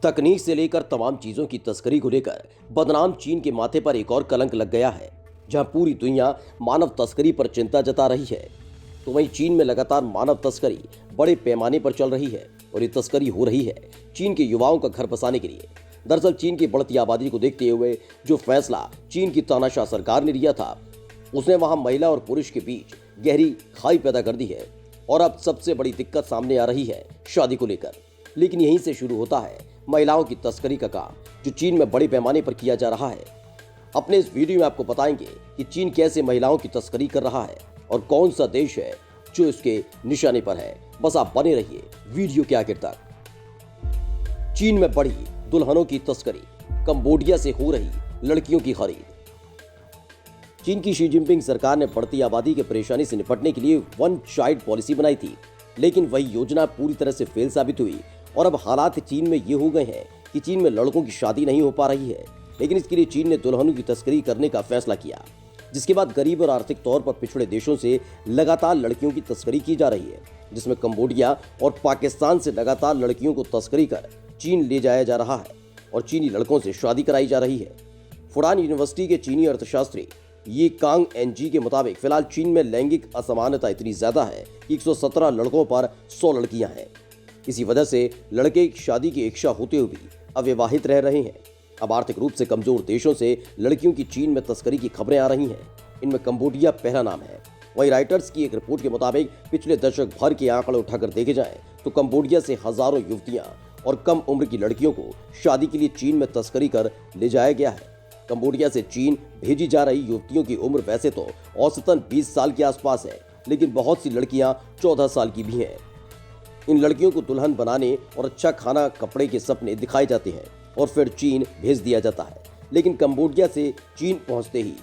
तकनीक से लेकर तमाम चीजों की तस्करी को लेकर बदनाम चीन के माथे पर एक और कलंक लग गया है। जहां पूरी दुनिया मानव तस्करी पर चिंता जता रही है, तो वहीं चीन में लगातार मानव तस्करी बड़े पैमाने पर चल रही है और ये तस्करी हो रही है चीन के युवाओं का घर बसाने के लिए। दरअसल चीन की बढ़ती आबादी को देखते हुए जो फैसला चीन की तानाशाह सरकार ने लिया था, उसने वहां महिला और पुरुष के बीच गहरी खाई पैदा कर दी है और अब सबसे बड़ी दिक्कत सामने आ रही है शादी को लेकर। लेकिन यहीं से शुरू होता है महिलाओं की तस्करी का काम, जो चीन में बड़े पैमाने पर किया जा रहा है। अपने इस वीडियो में आपको बताएंगे कि चीन कैसे महिलाओं की तस्करी कर रहा है और कौन सा देश है जो इसके निशाने पर है। बस आप बने रहिए वीडियो के आखिर तक। चीन में बढ़ी दुल्हनों की तस्करी, कंबोडिया से हो रही लड़कियों की खरीद। चीन की शी जिनपिंग सरकार ने बढ़ती आबादी की परेशानी से निपटने के लिए वन चाइल्ड पॉलिसी बनाई थी, लेकिन वही योजना पूरी तरह से फेल साबित हुई और अब हालात चीन में ये हो गए हैं कि चीन में लड़कों की शादी नहीं हो पा रही है। लेकिन इसके लिए चीन ने दुल्हनों की तस्करी करने का फैसला किया, जिसके बाद गरीब और आर्थिक तौर पर पिछड़े देशों से लगातार लड़कियों की तस्करी की जा रही है, जिसमें कंबोडिया और पाकिस्तान से लगातार लड़कियों को तस्करी कर चीन ले जाया जा रहा है और चीनी लड़कों से शादी कराई जा रही है। फुडान यूनिवर्सिटी के चीनी अर्थशास्त्री ये कांग एनजी के मुताबिक फिलहाल चीन में लैंगिक असमानता इतनी ज्यादा है कि 117 लड़कों पर 100 लड़कियां हैं। इसी वजह से लड़के शादी की इच्छा होते हुए भी अविवाहित रह रहे हैं। अब आर्थिक रूप से कमजोर देशों से लड़कियों की चीन में तस्करी की खबरें आ रही हैं। इनमें कंबोडिया पहला नाम है। वहीं राइटर्स की एक रिपोर्ट के मुताबिक पिछले दशक भर के आंकड़े उठाकर देखे जाएं तो कंबोडिया से हजारों युवतियां और कम उम्र की लड़कियों को शादी के लिए चीन में तस्करी कर ले जाया गया है। कंबोडिया से चीन भेजी जा रही युवतियों की उम्र वैसे तो औसतन 20 साल के आसपास है, लेकिन बहुत सी लड़कियां 14 साल की भी हैं। इन लड़कियों को दुल्हन बनाने और अच्छा खाना कपड़े के सपने दिखाए जाते हैं और फिर चीन भेज दिया जाता है। लेकिन कंबोडिया से चीन पहुंचते ही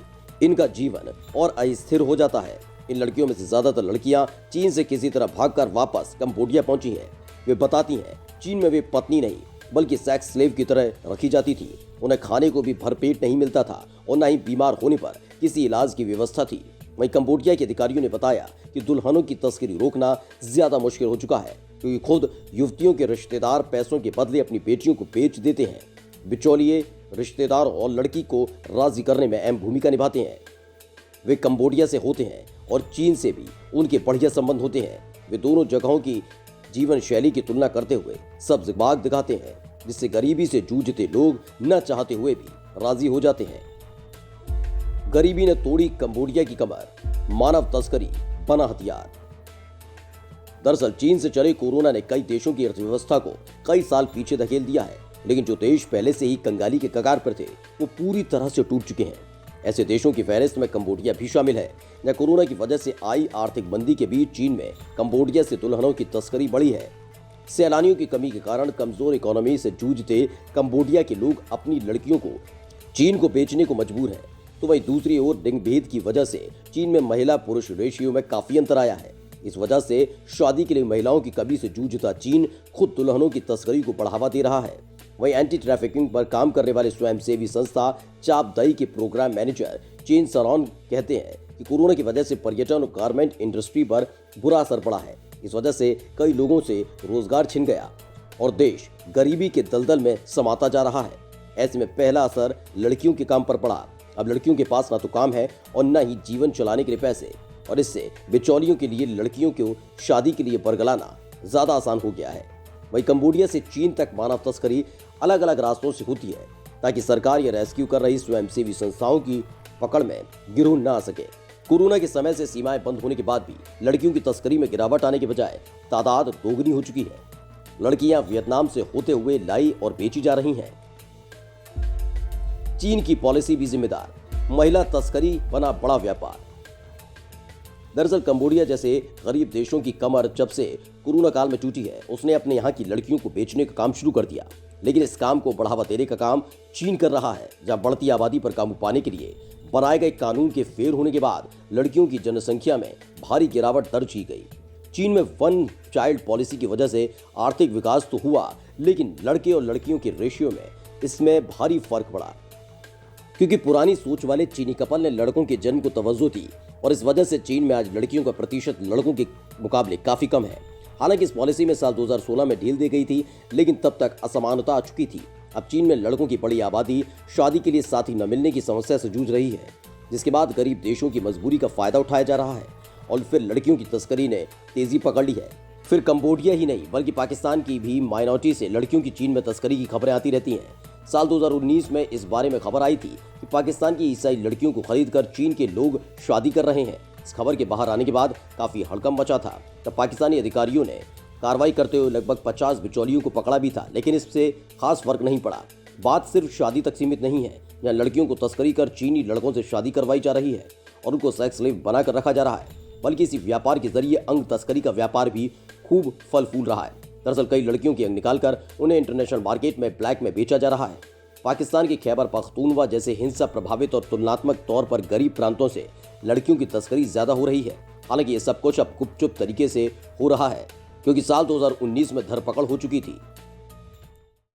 इनका जीवन और अस्थिर हो जाता है। इन लड़कियों में से ज्यादातर लड़कियां चीन से किसी तरह भागकर वापस कंबोडिया पहुंची हैं। वे बताती हैं चीन में वे पत्नी नहीं बल्कि सेक्स स्लेव की तरह रखी जाती थी। उन्हें खाने को भी भरपेट नहीं मिलता था और न ही बीमार होने पर किसी इलाज की व्यवस्था थी। वहीं कंबोडिया के अधिकारियों ने बताया कि दुल्हनों की तस्करी रोकना ज्यादा मुश्किल हो चुका है, क्योंकि खुद युवतियों के रिश्तेदार पैसों के बदले अपनी बेटियों को बेच देते हैं। बिचौलिए रिश्तेदार और लड़की को राजी करने में अहम भूमिका निभाते हैं। वे कंबोडिया से होते हैं और चीन से भी उनके बढ़िया संबंध होते हैं। वे दोनों जगहों की जीवन शैली की तुलना करते हुए सब्ज बाग दिखाते हैं, जिससे गरीबी से जूझते लोग न चाहते हुए भी राजी हो जाते हैं। गरीबी ने तोड़ी कंबोडिया की कमर, मानव तस्करी बना हथियार। दरअसल चीन से चले कोरोना ने कई देशों की अर्थव्यवस्था को कई साल पीछे धकेल दिया है, लेकिन जो देश पहले से ही कंगाली के कगार पर थे वो पूरी तरह से टूट चुके हैं। ऐसे देशों की फहरिस्त में कंबोडिया भी शामिल है, जहां कोरोना की वजह से आई आर्थिक मंदी के बीच चीन में कंबोडिया से दुल्हनों की तस्करी बढ़ी है। सैलानियों की कमी के कारण कमजोर इकोनॉमी से जूझते कंबोडिया के लोग अपनी लड़कियों को चीन को बेचने को मजबूर हैं। तो वहीं दूसरी ओर लिंग भेद की वजह से चीन में महिला पुरुष रेशियो में काफी अंतर आया है। इस वजह से शादी के लिए महिलाओं की कमी से जूझता चीन खुद दुल्हनों की तस्करी को बढ़ावा दे रहा है। वहीं एंटी ट्रैफिकिंग पर काम करने वाले स्वयंसेवी संस्था चाप दई के प्रोग्राम मैनेजर चेन सरॉन कहते हैं कि कोरोना की वजह से पर्यटन और गारमेंट इंडस्ट्री पर बुरा असर पड़ा है। इस वजह से कई लोगों से रोजगार छिन गया और देश गरीबी के दलदल में समाता जा रहा है। ऐसे में पहला असर लड़कियों के काम पर पड़ा। अब लड़कियों के पास ना तो काम है और न ही जीवन चलाने के लिए पैसे, और इससे बिचौलियों के लिए लड़कियों को शादी के लिए बरगलाना ज्यादा आसान हो गया है। वहीं कंबोडिया से चीन तक मानव तस्करी अलग अलग रास्तों से होती है, ताकि सरकार या रेस्क्यू कर रही स्वयंसेवी संस्थाओं की पकड़ में गिरोह न आ सके। कोरोना के समय से सीमाएं बंद होने के बाद भी लड़कियों की तस्करी में गिरावट आने के बजाय तादाद दोगुनी हो चुकी है। लड़कियां वियतनाम से होते हुए लाई और बेची जा रही हैं। चीन की पॉलिसी भी जिम्मेदार, महिला तस्करी बना बड़ा व्यापार। दरअसल कंबोडिया जैसे गरीब देशों की कमर जब से कोरोना काल में टूटी है, उसने अपने यहाँ की लड़कियों को बेचने का काम शुरू कर दिया। लेकिन इस काम को बढ़ावा देने का काम चीन कर रहा है, जहां बढ़ती आबादी पर काबू पाने के लिए बनाए गए कानून के फेल होने के बाद लड़कियों की जनसंख्या में भारी गिरावट दर्ज की गई। चीन में वन चाइल्ड पॉलिसी की वजह से आर्थिक विकास तो हुआ, लेकिन लड़के और लड़कियों के रेशियो में इसमें भारी फर्क पड़ा, क्योंकि पुरानी सोच वाले चीनी कपल ने लड़कों के जन्म को तवज्जो दी और इस वजह से चीन में आज लड़कियों का प्रतिशत लड़कों के मुकाबले काफी कम है। हालांकि इस पॉलिसी में साल 2016 में ढील दी गई थी, लेकिन तब तक असमानता आ चुकी थी। अब चीन में लड़कों की बड़ी आबादी शादी के लिए साथी न मिलने की समस्या से जूझ रही है, जिसके बाद गरीब देशों की मजबूरी का फायदा उठाया जा रहा है और फिर लड़कियों की तस्करी ने तेजी पकड़ ली है। फिर कंबोडिया ही नहीं बल्कि पाकिस्तान की भी माइनॉरिटी से लड़कियों की चीन में तस्करी की खबरें आती रहती हैं। साल 2019 में इस बारे में खबर आई थी कि पाकिस्तान की ईसाई लड़कियों को खरीदकर चीन के लोग शादी कर रहे हैं। इस खबर के बाहर आने के बाद काफी हड़कंप मचा था। तब पाकिस्तानी अधिकारियों ने कार्रवाई करते हुए लगभग 50 बिचौलियों को पकड़ा भी था, लेकिन इससे खास फर्क नहीं पड़ा। बात सिर्फ शादी तक सीमित नहीं है, जहाँ लड़कियों को तस्करी कर चीनी लड़कों से शादी करवाई जा रही है और उनको सेक्स स्लेव बनाकर रखा जा रहा है, बल्कि इसी व्यापार के जरिए अंग तस्करी का व्यापार भी खूब फल फूल रहा है। दरअसल कई लड़कियों के अंग निकालकर उन्हें इंटरनेशनल मार्केट में ब्लैक में बेचा जा रहा है। पाकिस्तान के खैबर पख्तूनवा जैसे हिंसा प्रभावित और तुलनात्मक तौर पर गरीब प्रांतों से लड़कियों की तस्करी ज्यादा हो रही है। हालांकि ये सब कुछ अब गुपचुप तरीके से हो रहा है, क्योंकि साल 2019 में धरपकड़ हो चुकी थी।